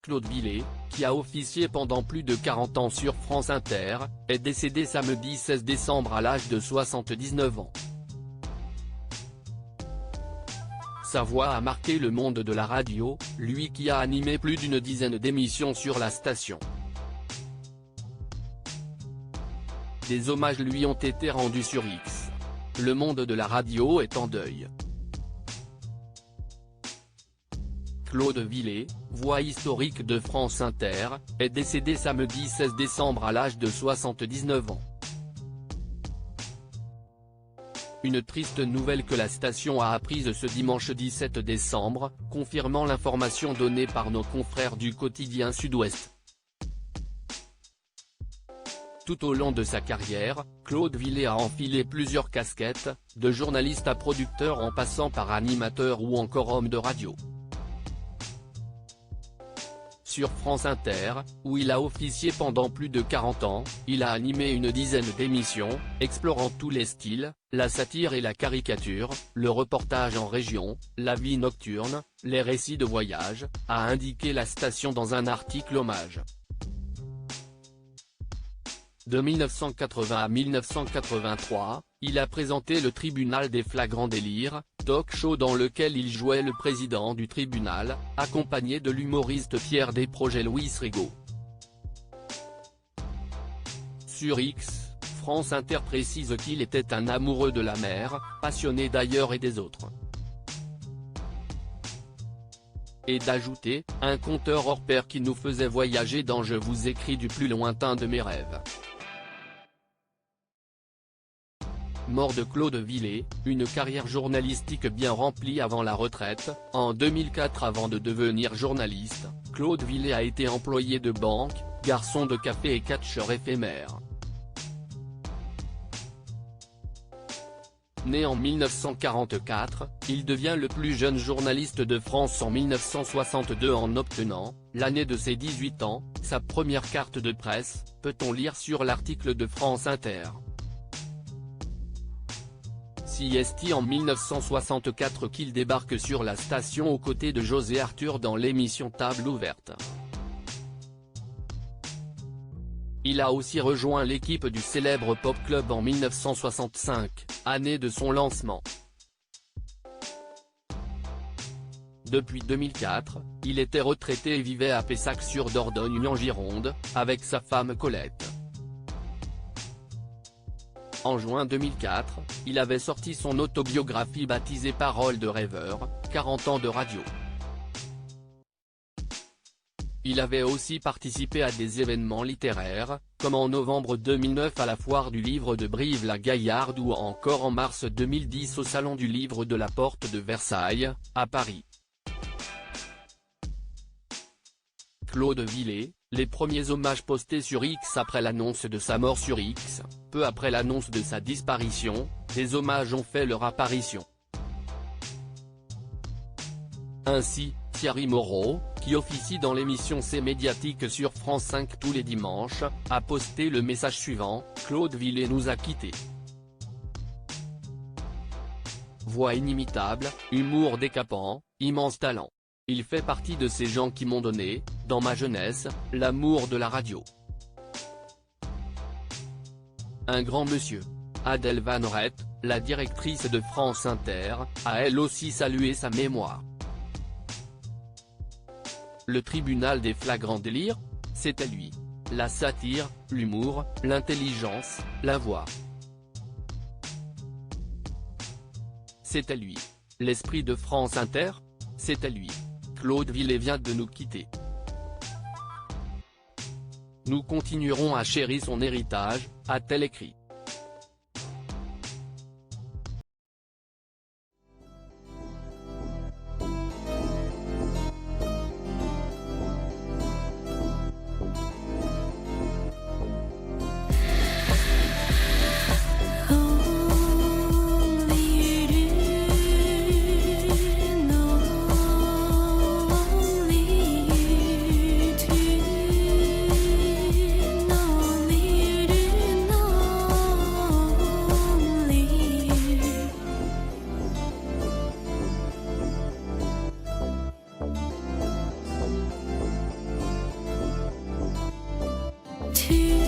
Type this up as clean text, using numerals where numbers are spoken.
Claude Villet, qui a officié pendant plus de 40 ans sur France Inter, est décédé samedi 16 décembre à l'âge de 79 ans. Sa voix a marqué le monde de la radio, lui qui a animé plus d'une dizaine d'émissions sur la station. Des hommages lui ont été rendus sur X. Le monde de la radio est en deuil. Claude Villet, voix historique de France Inter, est décédé samedi 16 décembre à l'âge de 79 ans. Une triste nouvelle que la station a apprise ce dimanche 17 décembre, confirmant l'information donnée par nos confrères du quotidien Sud-Ouest. Tout au long de sa carrière, Claude Villet a enfilé plusieurs casquettes, de journaliste à producteur en passant par animateur ou encore homme de radio. Sur France Inter, où il a officié pendant plus de 40 ans, il a animé une dizaine d'émissions, explorant tous les styles, la satire et la caricature, le reportage en région, la vie nocturne, les récits de voyage, a indiqué la station dans un article hommage. De 1980 à 1983, il a présenté le Tribunal des flagrants délires, talk-show dans lequel il jouait le président du tribunal, accompagné de l'humoriste Pierre Desproges Louis Rigaud. Sur X, France Inter précise qu'il était un amoureux de la mer, passionné d'ailleurs et des autres. Et d'ajouter, un conteur hors pair qui nous faisait voyager dans Je vous écris du plus lointain de mes rêves. Mort de Claude Villet, une carrière journalistique bien remplie avant la retraite. En 2004, avant de devenir journaliste, Claude Villet a été employé de banque, garçon de café et catcheur éphémère. Né en 1944, il devient le plus jeune journaliste de France en 1962 en obtenant, l'année de ses 18 ans, sa première carte de presse, peut-on lire sur l'article de France Inter. C'est en 1964 qu'il débarque sur la station aux côtés de José Arthur dans l'émission Table ouverte. Il a aussi rejoint l'équipe du célèbre Pop Club en 1965, année de son lancement. Depuis 2004, il était retraité et vivait à Pessac-sur-Dordogne en Gironde, avec sa femme Colette. En juin 2004, il avait sorti son autobiographie baptisée Paroles de rêveur, 40 ans de radio. Il avait aussi participé à des événements littéraires, comme en novembre 2009 à la Foire du Livre de Brive-la-Gaillarde ou encore en mars 2010 au Salon du Livre de la Porte de Versailles, à Paris. Claude Villet, les premiers hommages postés sur X après l'annonce de sa mort sur X, peu après l'annonce de sa disparition, des hommages ont fait leur apparition. Ainsi, Thierry Moreau, qui officie dans l'émission C'est médiatique sur France 5 tous les dimanches, a posté le message suivant: Claude Villet nous a quittés. Voix inimitable, humour décapant, immense talent. Il fait partie de ces gens qui m'ont donné, dans ma jeunesse, l'amour de la radio. Un grand monsieur. Adèle Van Rett, la directrice de France Inter, a elle aussi salué sa mémoire. Le tribunal des flagrants délires, c'était lui. La satire, l'humour, l'intelligence, la voix. C'était lui. L'esprit de France Inter, c'était lui. Claude Villet vient de nous quitter. Nous continuerons à chérir son héritage, a-t-elle écrit. Tu